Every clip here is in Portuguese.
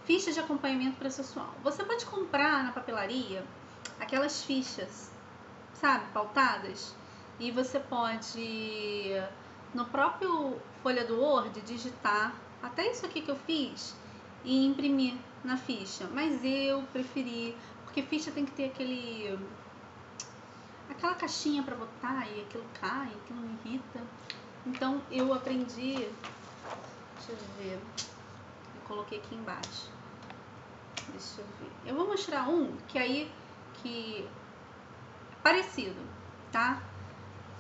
Ficha de acompanhamento processual. Você pode comprar na papelaria aquelas fichas, sabe, pautadas, e você pode, no próprio folha do Word, digitar até isso aqui que eu fiz e imprimir na ficha. Mas eu preferi, porque ficha tem que ter aquela caixinha para botar e aquilo cai, aquilo me irrita. Então eu aprendi, deixa eu ver, eu coloquei aqui embaixo. Deixa eu ver. Eu vou mostrar um que é parecido, tá?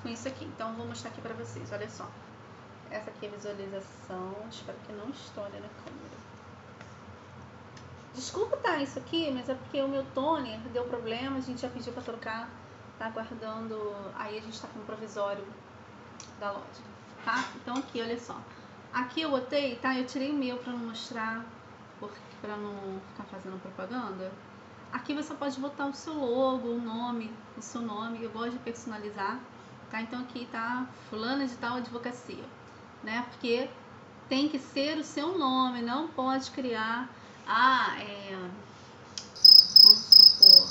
Com isso aqui. Então eu vou mostrar aqui pra vocês, olha só. Essa aqui é a visualização, espero que não estoure na câmera. Desculpa, tá, isso aqui, mas é porque o meu toner deu problema, a gente já pediu pra trocar, tá aguardando, aí a gente tá com o provisório da loja, tá? Então aqui, olha só. Aqui eu botei, tá? Eu tirei o meu pra não mostrar, pra não ficar fazendo propaganda. Aqui você pode botar o seu logo, o nome, o seu nome, eu gosto de personalizar, tá? Então aqui tá fulana de tal advocacia, né? Porque tem que ser o seu nome, não pode criar, vamos supor,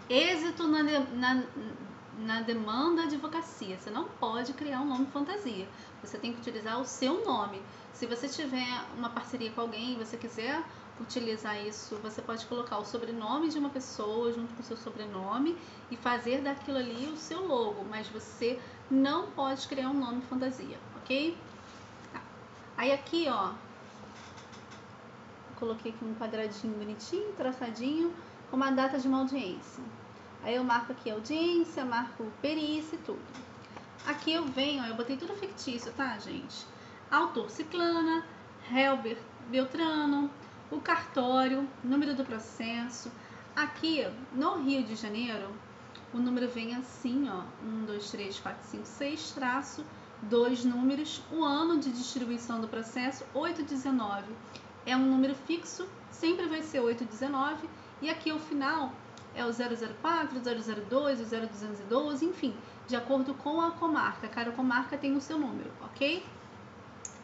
êxito na demanda de advocacia. Você não pode criar um nome fantasia, você tem que utilizar o seu nome. Se você tiver uma parceria com alguém e você quiser utilizar isso, você pode colocar o sobrenome de uma pessoa junto com o seu sobrenome e fazer daquilo ali o seu logo, mas você não pode criar um nome fantasia, ok? Tá. Aí aqui, ó, coloquei aqui um quadradinho bonitinho, traçadinho, com uma data de uma audiência. Aí eu marco aqui a audiência, marco perícia e tudo. Aqui eu venho, ó, eu botei tudo fictício, tá, gente? Autor ciclana, réu Beltrano, o cartório, número do processo. Aqui no Rio de Janeiro, o número vem assim, ó, 1, 2, 3, 4, 5, 6, traço, 2 números, o ano de distribuição do processo, 819. É um número fixo, sempre vai ser 819, e aqui o final é o 004, o 002, o 0212, enfim, de acordo com a comarca. Cada comarca tem o seu número, ok?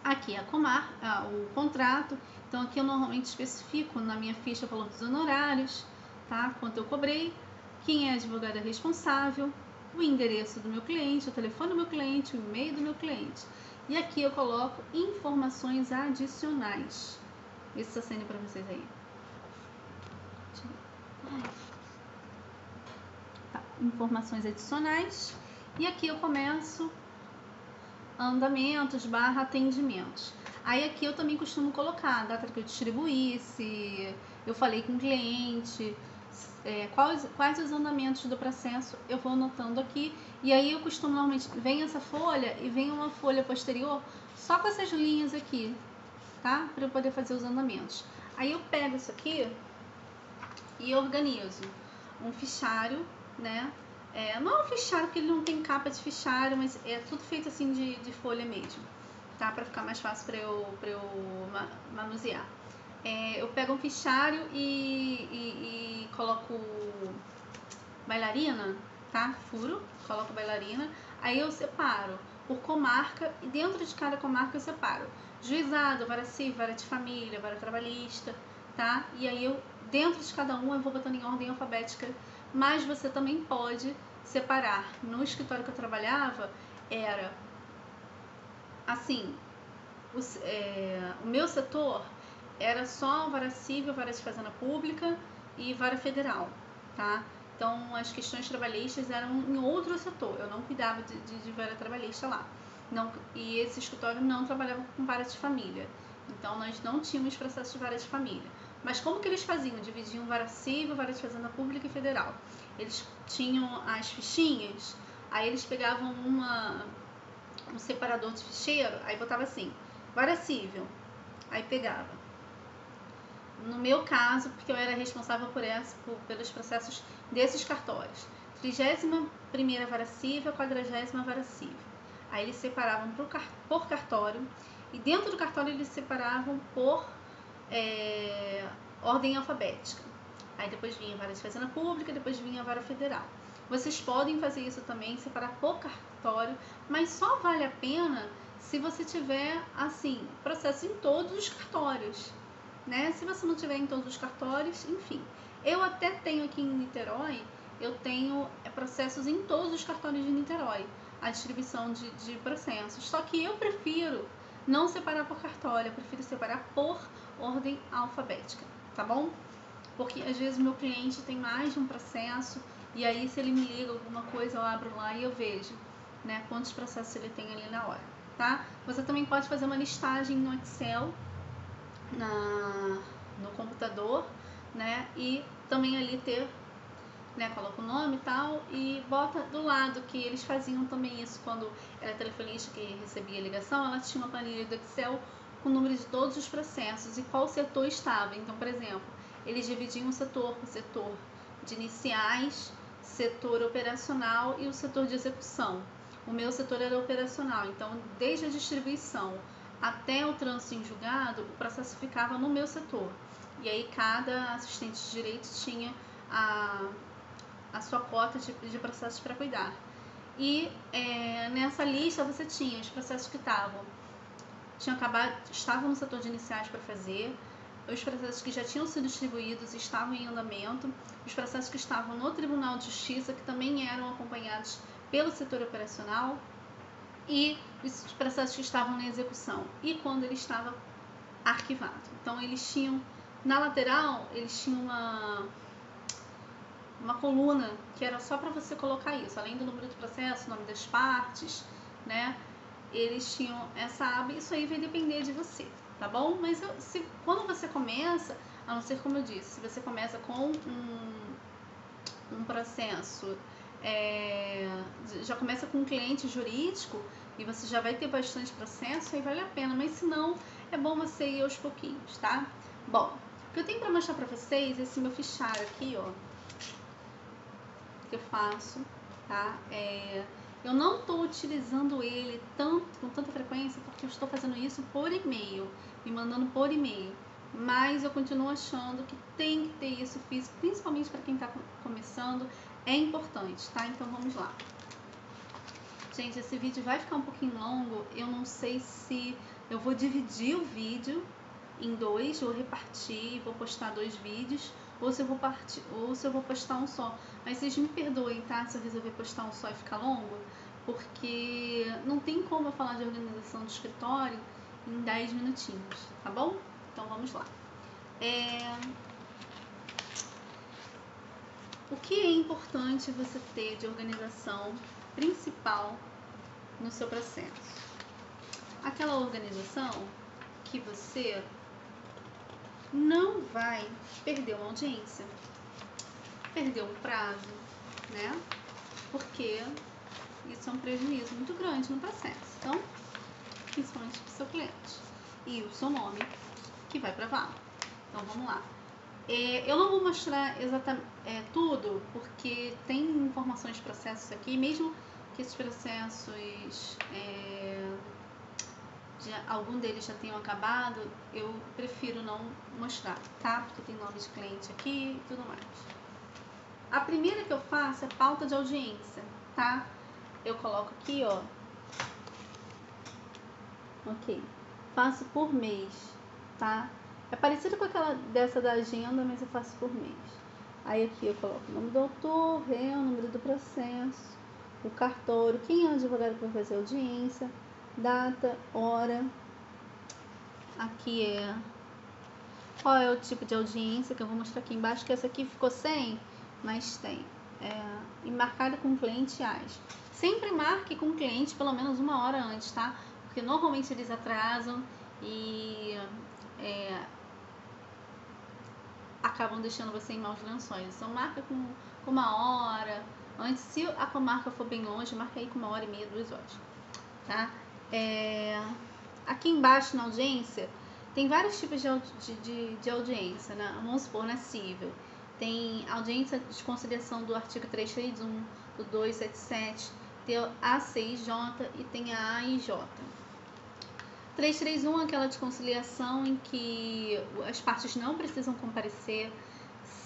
Aqui a comarca, o contrato. Então aqui eu normalmente especifico na minha ficha o valor dos honorários, tá? Quanto eu cobrei, quem é a advogada responsável, o endereço do meu cliente, o telefone do meu cliente, o e-mail do meu cliente. E aqui eu coloco informações adicionais. Vê se está saindo para vocês aí. Tá, informações adicionais. E aqui eu começo andamentos / atendimentos. Aí aqui eu também costumo colocar a data que eu distribuí, se eu falei com o cliente, quais os andamentos do processo eu vou anotando aqui. E aí eu costumo normalmente, vem essa folha e vem uma folha posterior só com essas linhas aqui, tá? Para eu poder fazer os andamentos. Aí eu pego isso aqui e organizo um fichário, né? Não é um fichário porque ele não tem capa de fichário, mas é tudo feito assim de folha mesmo, tá? Para ficar mais fácil para eu manusear. Eu pego um fichário e coloco bailarina, tá? Furo, coloco bailarina, aí eu separo por comarca e dentro de cada comarca eu separo juizado, vara civil, vara de família, vara trabalhista, tá? E aí eu, dentro de cada um, eu vou botando em ordem alfabética, mas você também pode separar. No escritório que eu trabalhava, era assim, o meu setor era só vara civil, vara de fazenda pública e vara federal, tá? Então, as questões trabalhistas eram em outro setor, eu não cuidava de vara trabalhista lá. Não, e esse escritório não trabalhava com vara de família, então nós não tínhamos processo de vara de família. Mas como que eles faziam? Dividiam vara civil, vara de fazenda pública e federal. Eles tinham as fichinhas, aí eles pegavam um separador de ficheiro, aí botava assim, vara civil, aí pegava. No meu caso, porque eu era responsável pelos processos desses cartórios, 31ª vara civil, 40ª vara civil. Aí eles separavam por cartório, e dentro do cartório eles separavam por ordem alfabética. Aí depois vinha a vara de fazenda pública, depois vinha a vara federal. Vocês podem fazer isso também, separar por cartório, mas só vale a pena se você tiver, assim, processo em todos os cartórios, né? Se você não tiver em todos os cartórios, enfim. Eu até tenho aqui em Niterói, eu tenho processos em todos os cartórios de Niterói, a distribuição de processos. Só que eu prefiro não separar por cartório, eu prefiro separar por ordem alfabética, tá bom? Porque às vezes o meu cliente tem mais de um processo e aí se ele me liga alguma coisa, eu abro lá e eu vejo, né, quantos processos ele tem ali na hora, tá? Você também pode fazer uma listagem no Excel, no computador, né, e também ali ter, né, coloca o nome e tal e bota do lado, que eles faziam também isso quando era telefonista que recebia ligação, ela tinha uma planilha do Excel com o número de todos os processos e qual setor estava. Então, por exemplo, eles dividiam o setor de iniciais, setor operacional e o setor de execução. O meu setor era operacional, então desde a distribuição até o trânsito em julgado, o processo ficava no meu setor. E aí cada assistente de direito tinha a sua cota de processos para cuidar. E nessa lista você tinha os processos que estavam no setor de iniciais para fazer, os processos que já tinham sido distribuídos e estavam em andamento, os processos que estavam no Tribunal de Justiça, que também eram acompanhados pelo setor operacional, e os processos que estavam na execução, e quando ele estava arquivado. Então, eles tinham, na lateral, eles tinham uma coluna que era só para você colocar isso, além do número do processo, nome das partes, né? Eles tinham essa aba, isso aí vai depender de você, tá bom? Mas quando você começa, a não ser como eu disse, se você começa com um processo, já começa com um cliente jurídico e você já vai ter bastante processo, aí vale a pena, mas se não, é bom você ir aos pouquinhos, tá? Bom, o que eu tenho para mostrar para vocês é esse meu fichário aqui, ó, que eu faço, tá? Eu não estou utilizando ele com tanta frequência porque eu estou fazendo isso por e-mail, me mandando por e-mail. Mas eu continuo achando que tem que ter isso físico, principalmente para quem está começando, é importante, tá? Então vamos lá. Gente, esse vídeo vai ficar um pouquinho longo, eu não sei se eu vou dividir o vídeo em dois, ou repartir, vou postar 2 vídeos, ou se eu vou postar um só. Mas vocês me perdoem, tá? Se eu resolver postar um só e ficar longo, porque não tem como eu falar de organização do escritório em 10 minutinhos, tá bom? Então vamos lá. O que é importante você ter de organização principal no seu processo? Aquela organização que você não vai perder uma audiência, perder um prazo, né? Porque isso é um prejuízo muito grande no processo. Então, principalmente para o seu cliente. E o seu nome, que vai para vala. Então, vamos lá. Eu não vou mostrar exatamente tudo, porque tem informações de processos aqui, mesmo que esses processos, algum deles já tenham acabado, eu prefiro não mostrar, tá? Porque tem nome de cliente aqui e tudo mais. A primeira que eu faço é pauta de audiência, tá? Eu coloco aqui, ó. Ok. Faço por mês, tá? É parecido com aquela dessa da agenda, mas eu faço por mês. Aí aqui eu coloco o nome do autor, o número do processo, o cartório, quem é o advogado que vai fazer a audiência, data, hora. Aqui qual é o tipo de audiência, que eu vou mostrar aqui embaixo, que essa aqui ficou sem, mas tem. E marcada com cliente AS. Sempre marque com o cliente pelo menos 1 hora antes, tá? Porque normalmente eles atrasam e acabam deixando você em maus lençóis. Então marca com 1 hora antes. Se a comarca for bem longe, marca aí com 1h30, 2 horas, tá? Aqui embaixo na audiência tem vários tipos de audiência, né? Vamos supor, na cível tem audiência de conciliação do artigo 331, do 277, tem a A6J e tem a AIJ. 331 é aquela de conciliação em que as partes não precisam comparecer,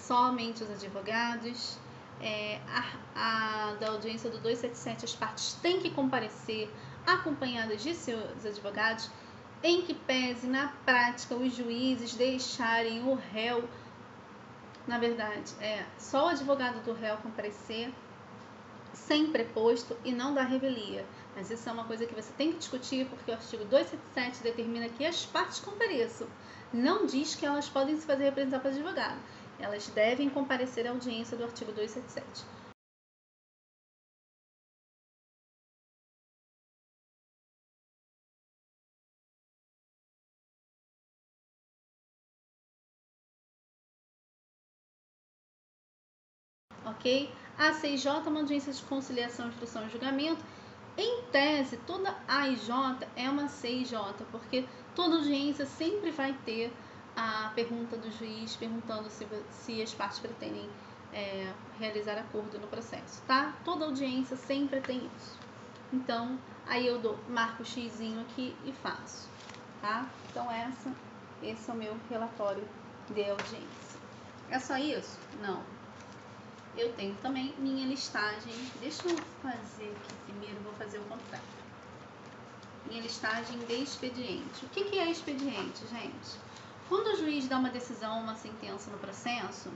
somente os advogados. A da audiência do 277, as partes têm que comparecer acompanhadas de seus advogados. em que pese na prática os juízes deixarem o réu, na verdade, só o advogado do réu comparecer sem preposto e não dar revelia. Mas isso é uma coisa que você tem que discutir, porque o artigo 277 determina que as partes compareçam. Não diz que elas podem se fazer representar para advogado. Elas devem comparecer à audiência do artigo 277. Ok? A CIJ é uma audiência de conciliação, instrução e julgamento. Em tese, toda AIJ é uma CIJ, porque toda audiência sempre vai ter a pergunta do juiz perguntando se as partes pretendem realizar acordo no processo, tá? Toda audiência sempre tem isso. Então, aí eu marco o xizinho aqui e faço, tá? Então, esse é o meu relatório de audiência. É só isso? Não. Eu tenho também minha listagem. Deixa eu fazer aqui primeiro, vou fazer o contrário. Minha listagem de expediente. O que é expediente, gente? Quando o juiz dá uma decisão, uma sentença no processo,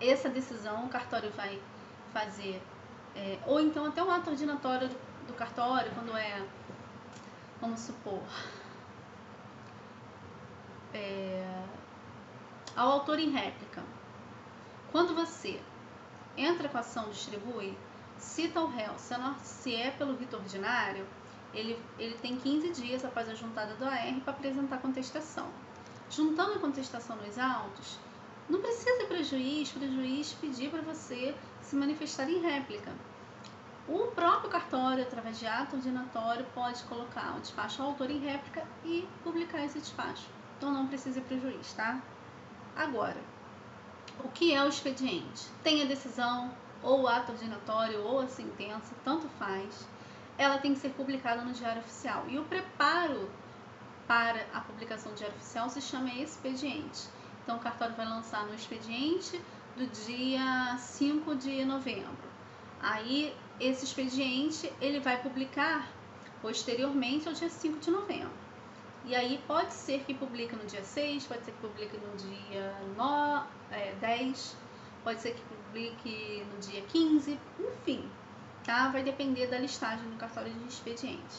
essa decisão o cartório vai fazer, ou então até o ato ordinatório do cartório, quando vamos supor, ao autor em réplica. Quando você entra com a ação, distribui, cita o réu, se é pelo rito ordinário, ele tem 15 dias após a juntada do AR para apresentar a contestação. Juntando a contestação nos autos, não precisa ir para o juiz pedir para você se manifestar em réplica. O próprio cartório, através de ato ordinatório, pode colocar o despacho ao autor em réplica e publicar esse despacho. Então não precisa ir para o juiz, tá? Agora, o que é o expediente? Tem a decisão, ou o ato ordinatório, ou a sentença, tanto faz. Ela tem que ser publicada no Diário Oficial. E o preparo para a publicação do Diário Oficial se chama expediente. Então, o cartório vai lançar no expediente do dia 5 de novembro. Aí, esse expediente, ele vai publicar posteriormente ao dia 5 de novembro. E aí, pode ser que publique no dia 6, pode ser que publique no dia 10, pode ser que publique no dia 15, enfim, tá? Vai depender da listagem do cartório de expediente.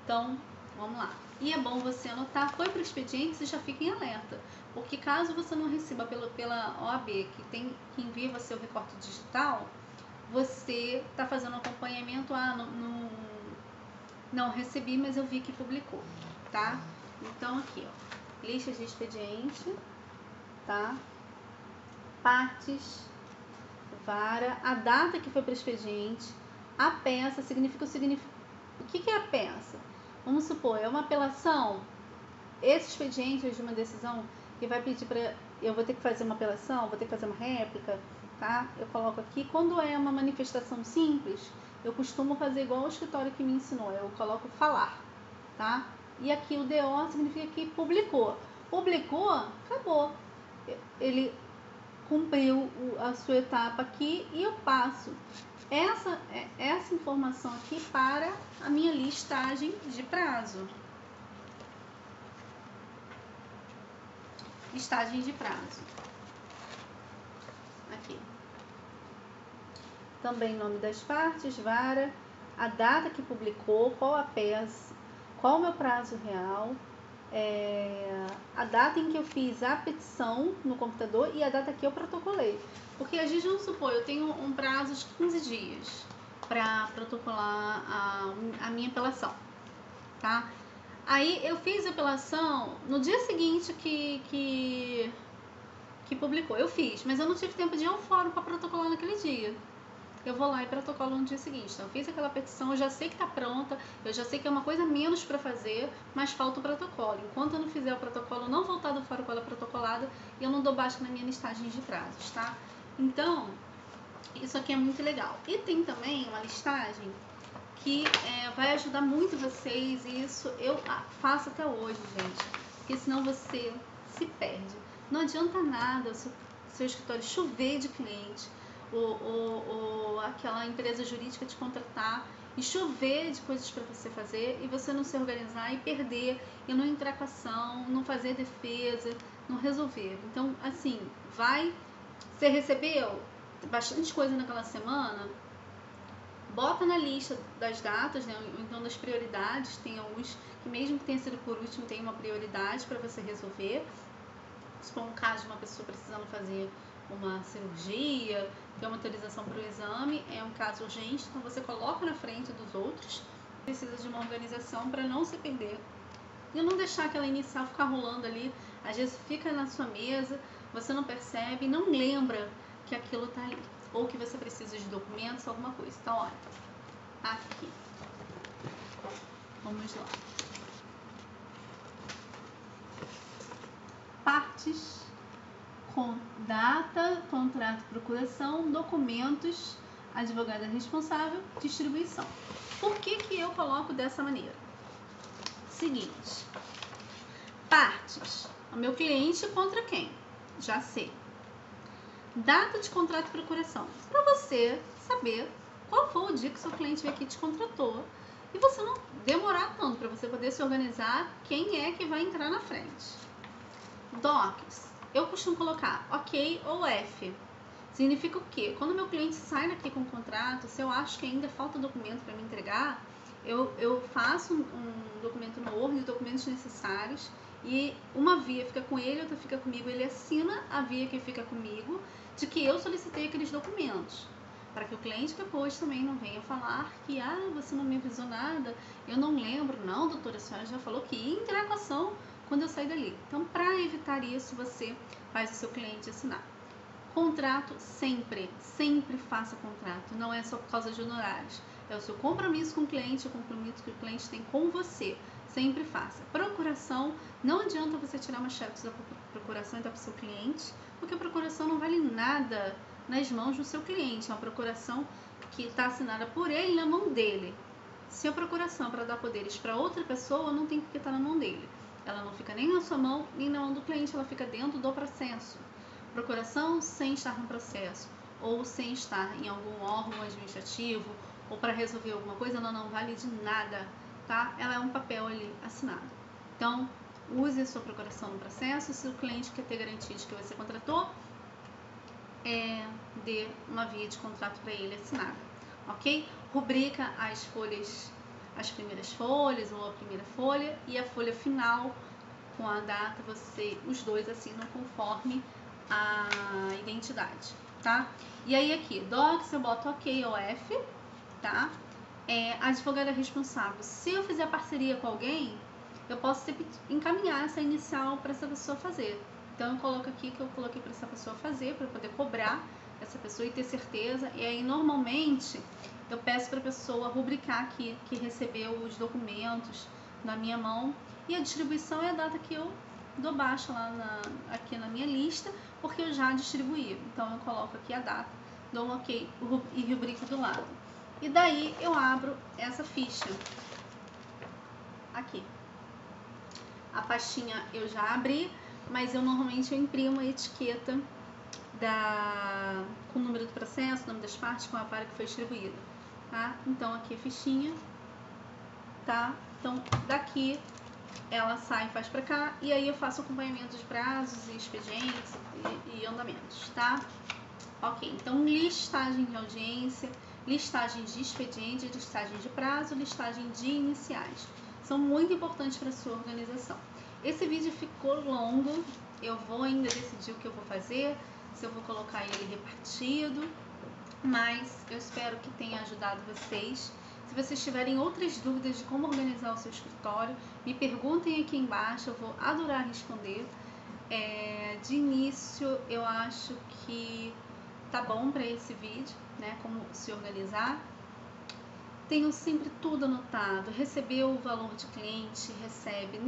Então, vamos lá. E é bom você anotar, foi para o expediente, você já fica em alerta. Porque caso você não receba pela OAB, que envia você o recorte digital, você está fazendo um acompanhamento, não recebi, mas eu vi que publicou, tá? Então, aqui, ó, lista de expediente, tá? Partes, vara, a data que foi para o expediente, a peça, o que é a peça? Vamos supor, é uma apelação, esse expediente é de uma decisão que vai pedir para, eu vou ter que fazer uma apelação, vou ter que fazer uma réplica, tá? Eu coloco aqui, quando é uma manifestação simples, eu costumo fazer igual o escritório que me ensinou, eu coloco falar, tá? E aqui o DO significa que publicou. Publicou, acabou. Ele cumpriu a sua etapa aqui e eu passo essa informação aqui para a minha listagem de prazo. Listagem de prazo. Aqui. Também nome das partes, vara, a data que publicou, qual a peça, qual o meu prazo real, a data em que eu fiz a petição no computador e a data que eu protocolei. Porque a gente, vamos supor, eu tenho um prazo de 15 dias para protocolar a minha apelação, tá? Aí eu fiz a apelação no dia seguinte que publicou. Eu fiz, mas eu não tive tempo de ir ao fórum para protocolar naquele dia. Eu vou lá e protocolo no dia seguinte. Então, eu fiz aquela petição, eu já sei que está pronta, eu já sei que é uma coisa menos para fazer, mas falta o protocolo. Enquanto eu não fizer o protocolo, não voltar do fórum com ela protocolada, eu não dou baixa na minha listagem de prazos, tá? Então, isso aqui é muito legal. E tem também uma listagem que vai ajudar muito vocês, e isso eu faço até hoje, gente, porque senão você se perde. Não adianta nada o seu escritório chover de cliente, ou aquela empresa jurídica te contratar e chover de coisas para você fazer e você não se organizar e perder, e não entrar com ação, não fazer defesa, não resolver. Então, assim, você recebeu bastante coisa naquela semana, bota na lista das datas, né, ou então das prioridades. Tem alguns que, mesmo que tenha sido por último, tem uma prioridade para você resolver. Se for um caso de uma pessoa precisando fazer uma cirurgia, ter uma autorização para o exame, é um caso urgente, então você coloca na frente dos outros. Precisa de uma organização para não se perder e não deixar aquela inicial ficar rolando ali. Às vezes fica na sua mesa, você não percebe, não lembra que aquilo está ali, ou que você precisa de documentos, alguma coisa. Então, olha, aqui, vamos lá. Partes com data, contrato, procuração, documentos, advogada responsável, distribuição. Por que eu coloco dessa maneira? Seguinte, partes, o meu cliente contra quem? Já sei. Data de contrato e procuração, para você saber qual foi o dia que seu cliente veio aqui e te contratou e você não demorar tanto, para você poder se organizar quem é que vai entrar na frente. Docs, eu costumo colocar OK ou F. Significa o quê? Quando meu cliente sai daqui com o contrato, se eu acho que ainda falta documento para me entregar, eu faço um documento no Word, documentos necessários, e uma via fica com ele, outra fica comigo. Ele assina a via que fica comigo de que eu solicitei aqueles documentos, para que o cliente depois também não venha falar que você não me avisou nada, eu não lembro. Não, doutora, a senhora já falou que ia entrar com ação quando eu sair dali. Então, para evitar isso, você faz o seu cliente assinar. Contrato, sempre faça contrato, não é só por causa de honorários, é o seu compromisso com o cliente, o compromisso que o cliente tem com você, sempre faça. Procuração, não adianta você tirar uma xerox da procuração e dar para o seu cliente, porque a procuração não vale nada nas mãos do seu cliente, é uma procuração que está assinada por ele na mão dele. Se a procuração é para dar poderes para outra pessoa, não tem que estar na mão dele, ela não fica nem na sua mão, nem na mão do cliente, ela fica dentro do processo. Procuração sem estar no processo ou sem estar em algum órgão administrativo ou para resolver alguma coisa, ela não vale de nada, tá? Ela é um papel ali assinado. Então, use a sua procuração no processo. Se o cliente quer ter garantia de que você contratou, dê uma via de contrato para ele assinada, ok? Rubrica as folhas, as primeiras folhas ou a primeira folha, e a folha final com a data, os dois assinam conforme a identidade, tá? E aí aqui, docs, eu boto OK ou F, tá? Advogada responsável, se eu fizer parceria com alguém, eu posso encaminhar essa inicial para essa pessoa fazer. Então eu coloco aqui que eu coloquei para essa pessoa fazer, para poder cobrar essa pessoa e ter certeza. E aí normalmente eu peço para a pessoa rubricar aqui que recebeu os documentos na minha mão, e a distribuição é a data que eu dou baixa lá aqui na minha lista, porque eu já distribuí. Então eu coloco aqui a data, dou um OK e rubrico do lado. E daí eu abro essa ficha aqui. A pastinha eu já abri, mas eu normalmente imprimo a etiqueta com o número do processo, o nome das partes, com a para que foi distribuída, tá? Então aqui a fichinha, tá? Então daqui ela sai e faz pra cá, e aí eu faço acompanhamento de prazos e expedientes e andamentos, tá? Ok, então listagem de audiência, listagem de expediente, listagem de prazo, listagem de iniciais. São muito importantes para a sua organização. Esse vídeo ficou longo, eu vou ainda decidir o que eu vou fazer, se eu vou colocar ele repartido, mas eu espero que tenha ajudado vocês. Se vocês tiverem outras dúvidas de como organizar o seu escritório, me perguntem aqui embaixo, eu vou adorar responder. De início, eu acho que tá bom para esse vídeo, né? Como se organizar. Tenham sempre tudo anotado. Recebeu o valor de cliente, recebe.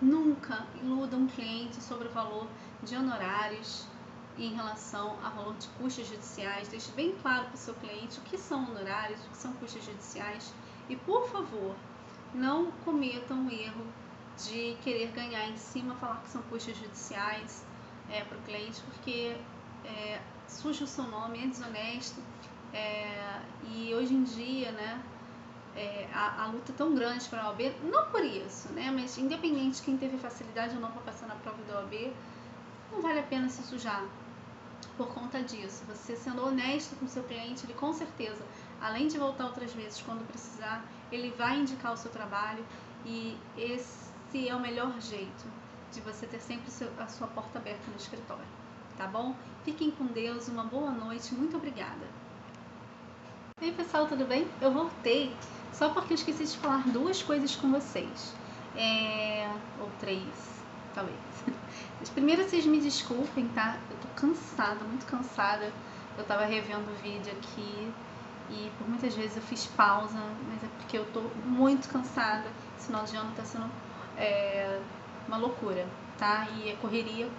Nunca iluda um cliente sobre o valor de honorários em relação ao valor de custos judiciais. Deixe bem claro para o seu cliente o que são honorários, o que são custos judiciais. E, por favor, não cometam o erro de querer ganhar em cima, falar que são custos judiciais para o cliente, porque suja o seu nome, é desonesto. E hoje em dia, né, a luta tão grande para a OAB, não por isso, né? Mas independente de quem teve facilidade ou não para passar na prova da OAB, não vale a pena se sujar por conta disso. Você sendo honesto com o seu cliente, ele com certeza, além de voltar outras vezes quando precisar, ele vai indicar o seu trabalho, e esse é o melhor jeito de você ter sempre a sua porta aberta no escritório, tá bom? Fiquem com Deus, uma boa noite, muito obrigada. E aí pessoal, tudo bem? Eu voltei só porque eu esqueci de falar duas coisas com vocês, ou três, talvez. Mas primeiro vocês me desculpem, tá? Eu tô cansada, muito cansada. Eu tava revendo o vídeo aqui e por muitas vezes eu fiz pausa, mas é porque eu tô muito cansada. Esse final de ano tá sendo uma loucura, tá? E é correria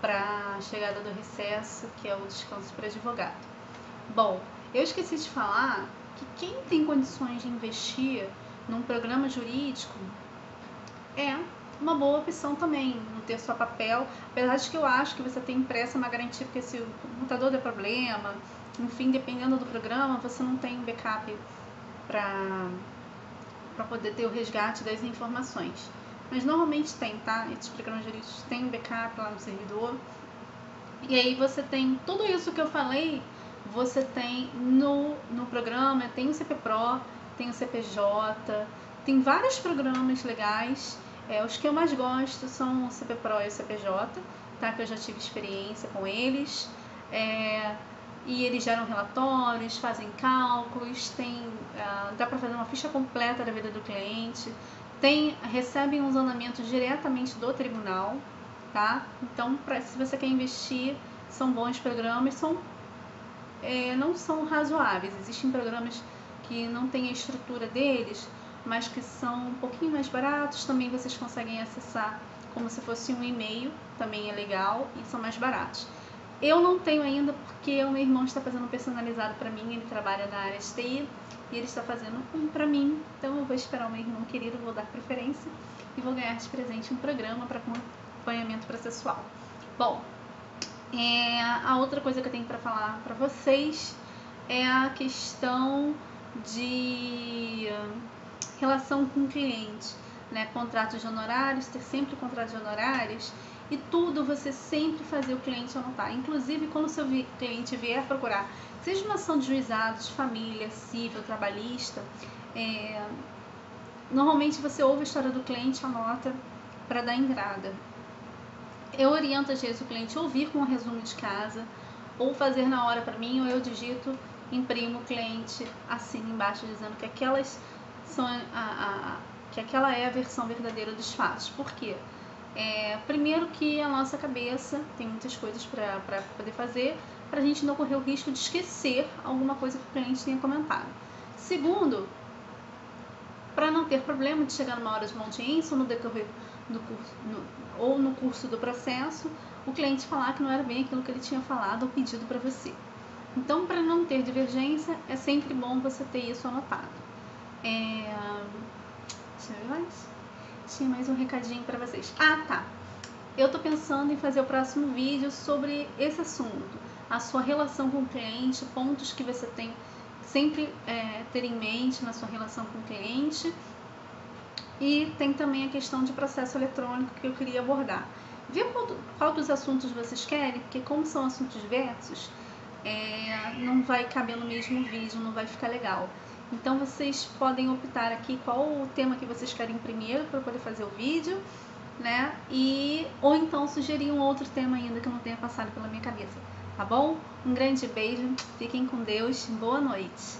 pra chegada do recesso, que é o descanso para advogado. Bom, eu esqueci de falar que quem tem condições de investir num programa jurídico é uma boa opção também, não ter só papel, apesar de que eu acho que você tem impressa uma garantia, porque se o computador der problema, enfim, dependendo do programa, você não tem um backup para poder ter o resgate das informações. Mas normalmente tem, tá? Esses programas jurídicos têm um backup lá no servidor. E aí você tem tudo isso que eu falei, você tem no programa, tem o CP Pro, tem o CPJ, tem vários programas legais. Os que eu mais gosto são o CP Pro e o CPJ, tá? Que eu já tive experiência com eles. E eles geram relatórios, fazem cálculos, dá para fazer uma ficha completa da vida do cliente, recebem os andamentos diretamente do tribunal, tá? Então, se você quer investir, são bons programas, não são razoáveis. Existem programas que não têm a estrutura deles, mas que são um pouquinho mais baratos, também vocês conseguem acessar como se fosse um e-mail, também é legal e são mais baratos. Eu não tenho ainda porque o meu irmão está fazendo um personalizado para mim, ele trabalha na área de TI e ele está fazendo um para mim, então eu vou esperar o meu irmão querido, vou dar preferência e vou ganhar de presente um programa para acompanhamento processual. Bom, a outra coisa que eu tenho para falar para vocês é a questão de relação com o cliente, né? Contratos de honorários, ter sempre contratos de honorários e tudo você sempre fazer o cliente anotar. Inclusive, quando o seu cliente vier procurar, seja uma ação de juizado, de família, civil, trabalhista, normalmente você ouve a história do cliente, anota para dar entrada. Eu oriento às vezes o cliente a ouvir com um resumo de casa, ou fazer na hora para mim, ou eu digito, imprimo o cliente, assino embaixo dizendo que aquelas são que aquela é a versão verdadeira dos fatos. Por quê? Primeiro que a nossa cabeça tem muitas coisas para poder fazer, para a gente não correr o risco de esquecer alguma coisa que o cliente tenha comentado. Segundo, para não ter problema de chegar numa hora de uma audiência ou no decorrer do curso, ou no curso do processo, o cliente falar que não era bem aquilo que ele tinha falado ou pedido para você. Então, para não ter divergência, é sempre bom você ter isso anotado. Deixa eu ver mais. Tinha mais um recadinho para vocês. Tá. Eu tô pensando em fazer o próximo vídeo sobre esse assunto. A sua relação com o cliente, pontos que você tem sempre ter em mente na sua relação com o cliente. E tem também a questão de processo eletrônico que eu queria abordar. Vê qual dos assuntos vocês querem, porque como são assuntos diversos, não vai caber no mesmo vídeo, não vai ficar legal. Então vocês podem optar aqui qual o tema que vocês querem primeiro para poder fazer o vídeo, né? Ou então sugerir um outro tema ainda que eu não tenha passado pela minha cabeça, tá bom? Um grande beijo, fiquem com Deus, boa noite!